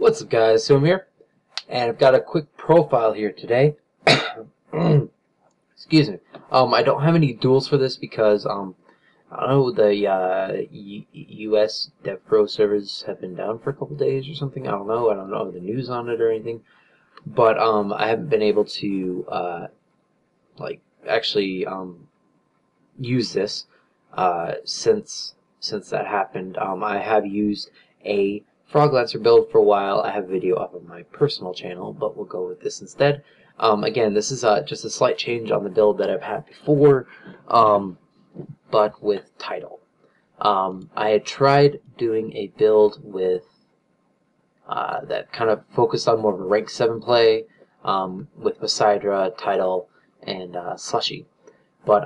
What's up, guys? So I'm here, and I've got a quick profile here today. Excuse me. I don't have any duels for this because I don't know, the U.S. DevPro servers have been down for a couple days or something. I don't know. I don't know the news on it or anything, but I haven't been able to actually use this since that happened. I have used a Frog Lancer build for a while. I have a video up on my personal channel, but we'll go with this instead. Again, this is just a slight change on the build that I've had before, but with Tidal. I had tried doing a build with that kind of focused on more of a rank 7 play with Poseidra, Tidal, and Slushy. But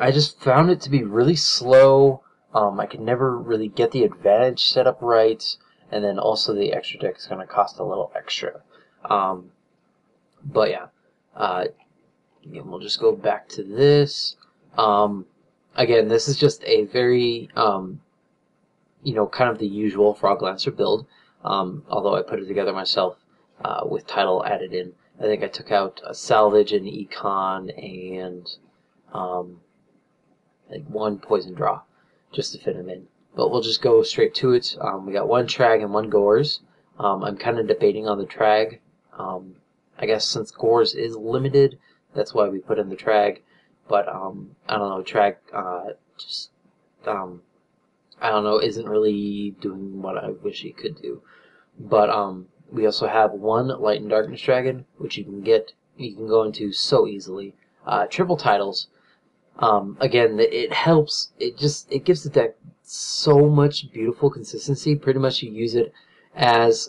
I just found it to be really slow. I could never really get the advantage set up right, and then also the extra deck is going to cost a little extra. But yeah, again, we'll just go back to this. Again, this is just a very, kind of the usual Frog Lancer build, although I put it together myself with Tidal added in. I think I took out a Salvage and Econ and like one Poison Draw just to fit them in. But we'll just go straight to it. We got one Trag and one Gores. I'm kind of debating on the Trag. I guess since Gores is limited, that's why we put in the Trag. But I don't know, Trag I don't know, isn't really doing what I wish he could do. But we also have one Light and Darkness Dragon, which you can go into so easily. Triple Titles. Again, it helps. It gives the deck so much beautiful consistency. Pretty much you use it as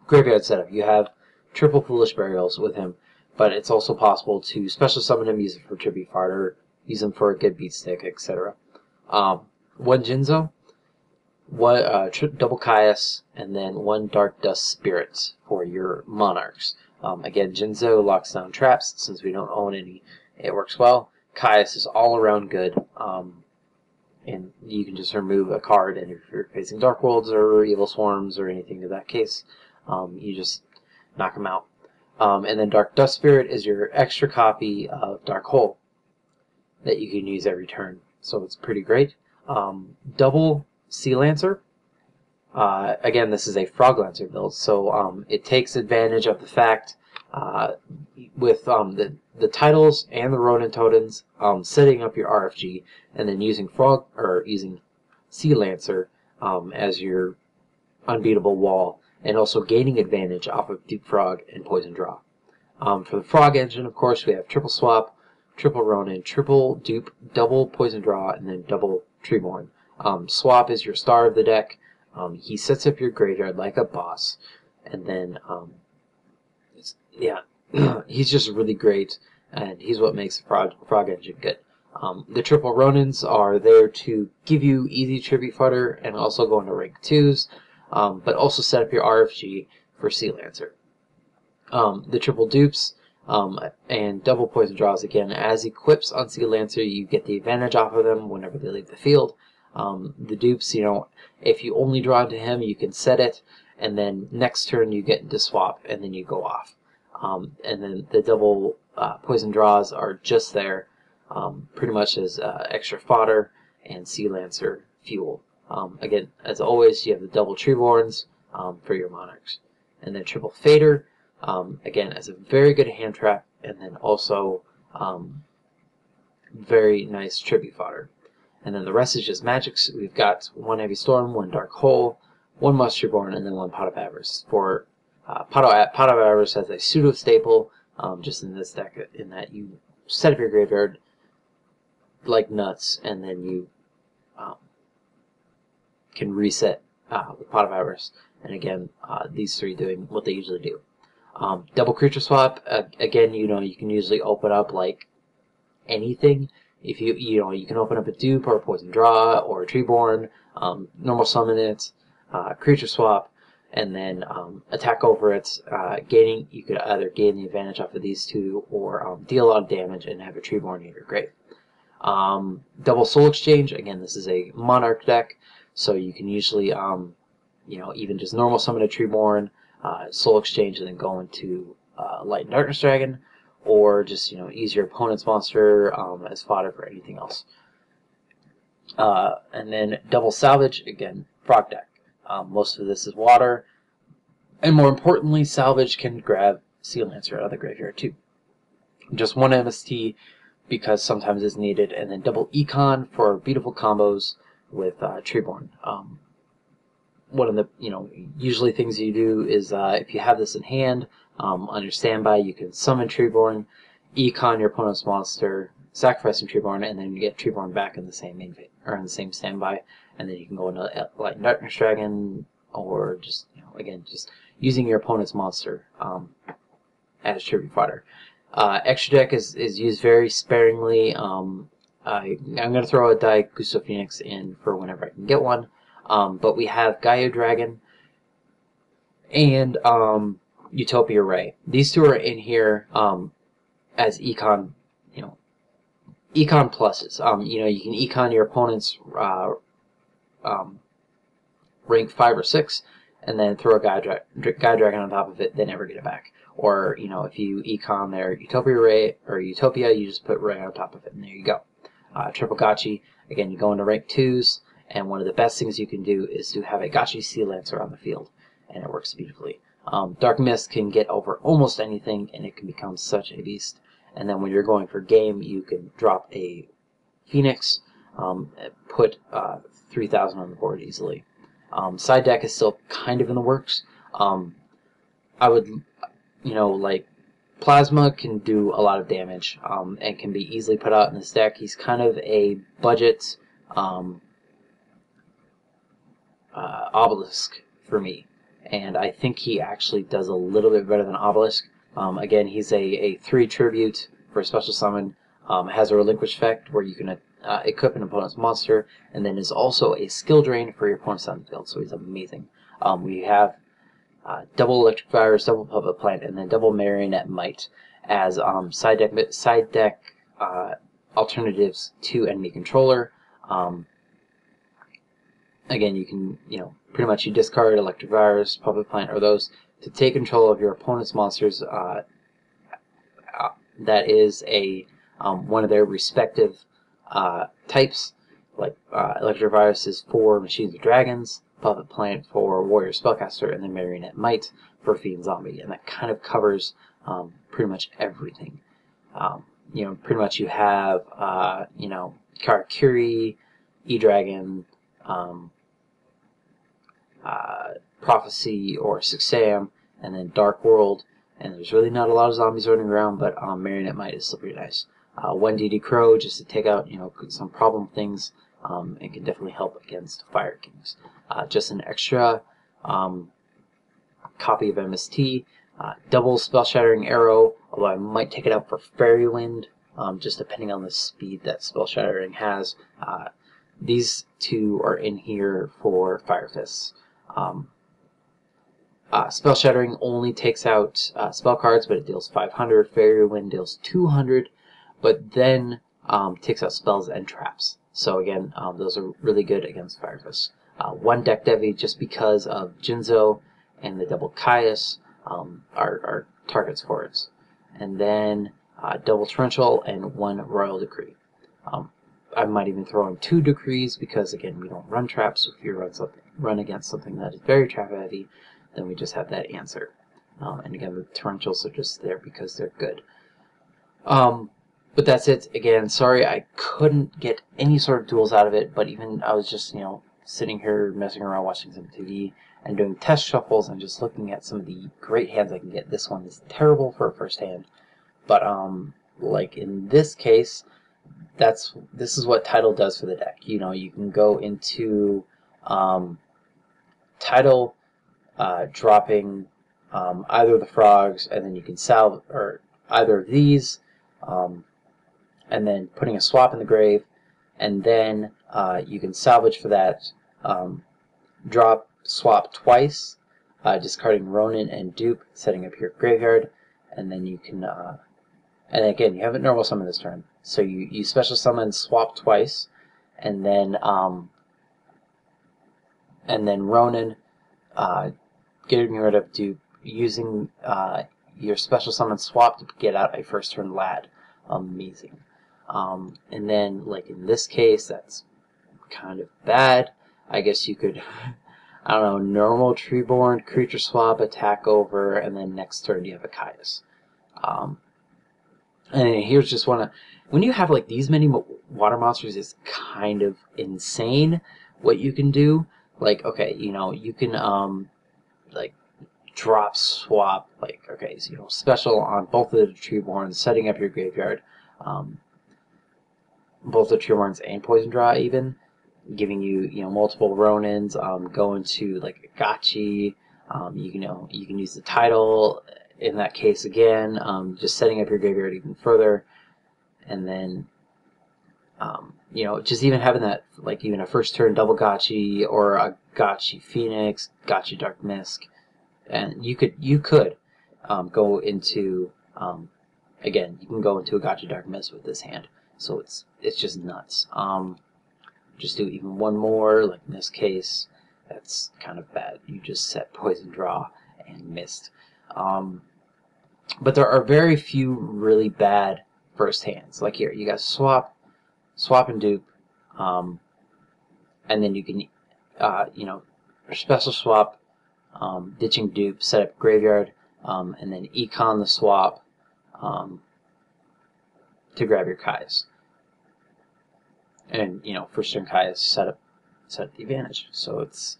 graveyard setup. You have triple Foolish Burials with him, but it's also possible to special summon him, use it for Tribute Fodder, use him for a good beat stick, etc. One Jinzo, one double Caius, and then one Dark Dust Spirit for your Monarchs. Again, Jinzo locks down traps since we don't own any. It works well. Caius is all around good, and you can just remove a card, and if you're facing Dark Worlds or Evil Swarms or anything of that case, you just knock them out. And then Dark Dust Spirit is your extra copy of Dark Hole that you can use every turn, so it's pretty great. Double Sea Lancer. Again, this is a Frog Lancer build, so it takes advantage of the fact with the titles and the Ronin Totems, setting up your RFG, and then using Sea Lancer as your unbeatable wall, and also gaining advantage off of Deep Frog and Poison Draw. For the Frog engine, of course, we have triple Swap, triple Ronin, triple Dupe, double Poison Draw, and then double Treeborn. Swap is your star of the deck. He sets up your graveyard like a boss, and then he's just really great, and he's what makes the Frog engine good. The triple Ronins are there to give you easy Tribute Fodder and also go into rank 2s, but also set up your RFG for Sea Lancer. The triple Dupes and double Poison Draws, again, as equips on Sea Lancer, you get the advantage off of them whenever they leave the field. The Dupes, if you only draw into him, you can set it, and then next turn you get into swap, and then you go off. And then the double Poison Draws are just there, pretty much as extra fodder and Sea Lancer fuel. Again, as always, you have the double Treeborns for your Monarchs. And then triple Fader, again, as a very good hand trap, and then also very nice Tribute Fodder. And then the rest is just magics. We've got one Heavy Storm, one Dark Hole, one Moss Reborn, and then one Pot of Avarice. For Pot of Avarice has a pseudo staple just in this deck, in that you set up your graveyard like nuts, and then you can reset with Pot of Avarice. And again, these three doing what they usually do. Double Creature Swap, again, you can usually open up like anything. If you can open up a Dupe or a Poison Draw or a Treeborn, normal summon it, Creature Swap, and then attack over it. You could either gain the advantage off of these two, or deal a lot of damage and have a Treeborn in your grave. Double Soul Exchange, again, this is a Monarch deck, so you can usually you know, even just normal summon a Treeborn, Soul Exchange, and then go into Light and Darkness Dragon, or just, you know, use your opponent's monster as fodder for anything else. And then double salvage, again, frog deck. Most of this is water, and more importantly, salvage can grab Sea Lancer out of the graveyard too. Just one MST because sometimes it's needed, and then double econ for beautiful combos with Treeborn. One of the, you know, usually things you do is if you have this in hand, on your standby, you can summon Treeborn, econ your opponent's monster, sacrificing Treeborn, and then you get Treeborn back in the same main or in the same standby, and then you can go into Light and Darkness Dragon, or just, you know, again, just using your opponent's monster as tribute fodder. Extra deck is used very sparingly. I'm going to throw a Daigusto Phoenix in for whenever I can get one. But we have Gaia Dragon and Utopia Ray. These two are in here as econ, you know, econ pluses. You know, you can econ your opponent's rank 5 or 6, and then throw a Gaia Dragon on top of it, then never get it back. Or, you know, if you econ their Utopia Ray or Utopia, you just put Ray on top of it, and there you go. Triple Gotchi, again, you go into rank 2s, and one of the best things you can do is to have a Gotchi Sea Lancer on the field, and it works beautifully. Dark Mist can get over almost anything, and it can become such a beast. And then when you're going for game, you can drop a Phoenix, put 3,000 on the board easily. Side deck is still kind of in the works. I would, you know, like, Plasma can do a lot of damage and can be easily put out in this deck. He's kind of a budget Obelisk for me, and I think he actually does a little bit better than Obelisk. Again, he's a 3 tribute for a special summon, has a relinquish effect where you can equip an opponent's monster, and then is also a skill drain for your opponent's on the field, so he's amazing. We have double Electric Virus, double Puppet Plant, and then double Marionette Might as side deck alternatives to enemy controller. Again, you can, you know, pretty much you discard Electric Virus, Puppet Plant, or those to take control of your opponent's monsters. That is a one of their respective types. Like Electric Virus is for Machines of Dragons, Puppet Plant for Warrior Spellcaster, and then Marionette Might for Fiend Zombie, and that kind of covers pretty much everything. You know, pretty much you have you know, Karakuri, E-Dragon, Prophecy or 6am, and then Dark World, and there's really not a lot of zombies running around, but Marionette Might is still pretty nice. 1DD Crow just to take out, you know, some problem things, and can definitely help against Fire Kings. Just an extra copy of MST, double Spell Shattering Arrow, although I might take it out for Fairy Wind, just depending on the speed that Spell Shattering has. These two are in here for Fire Fists. Spell Shattering only takes out spell cards, but it deals 500. Fairy Wind deals 200, but then takes out spells and traps. So again, those are really good against Fire Fists. One Deck Devi, just because of Jinzo and the double Caius, are targets for it. And then double Torrential and one Royal Decree. I might even throw in 2 Decrees because, again, we don't run traps. So if you run against something that is very trap heavy, then we just have that answer. And again, the Torrentials are just there because they're good. But that's it. Again, sorry I couldn't get any sort of duels out of it, but even I was just, you know, sitting here messing around watching some TV and doing test shuffles and just looking at some of the great hands I can get. This one is terrible for a first hand, but like in this case, this is what Tidal does for the deck. You know, you can go into Tidal, dropping either of the frogs, and then you can salve or either of these, and then putting a swap in the grave, and then you can salvage for that. Drop swap twice, discarding Ronin and Dupe, setting up your graveyard, and then you can. And again, you haven't normal summon this turn, so you special summon swap twice, and then Ronin, getting rid of dupe using your special summon swap to get out a first turn lad. Amazing. And then, like in this case, that's kind of bad. I guess you could, I don't know, normal Treeborn, creature swap, attack over, and then next turn you have a Caius. And here's just one of, when you have like these many water monsters, it's kind of insane what you can do. Like, okay, you know, you can like drop swap, like, okay, so, you know, special on both of the Treeborns, setting up your graveyard, both the Treeborns and Poison Draw even, giving you, you know, multiple Ronins, going to like a Gotchi, you know, you can use the Tidal in that case again, just setting up your graveyard even further, and then you know, just even having that, like even a first turn double Gotchi or a Gotchi Phoenix, Gotchi Dark Mist, and you could go into again, you can go into a Gotchi Dark Mist with this hand, so it's just nuts. Just do even one more, like in this case, that's kind of bad. You just set Poison Draw and Mist. But there are very few really bad first hands. Like here, you got swap and dupe, and then you can, you know, special swap, ditching dupe, set up graveyard, and then econ the swap to grab your Kai's. And, you know, first turn Kai's set up the advantage. So it's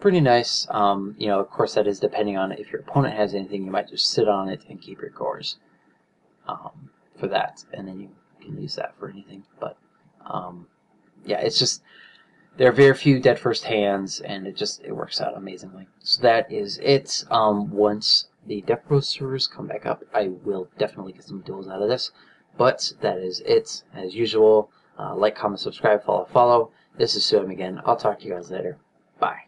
pretty nice. You know, of course, that is depending on if your opponent has anything. You might just sit on it and keep your cores for that, and then you can use that for anything. But yeah, it's just there are very few dead first hands, and it works out amazingly. So that is it. Once the Death Row servers come back up, I will definitely get some duels out of this. But that is it, as usual. Like, comment, subscribe, follow. This is Suam again. I'll talk to you guys later. Bye.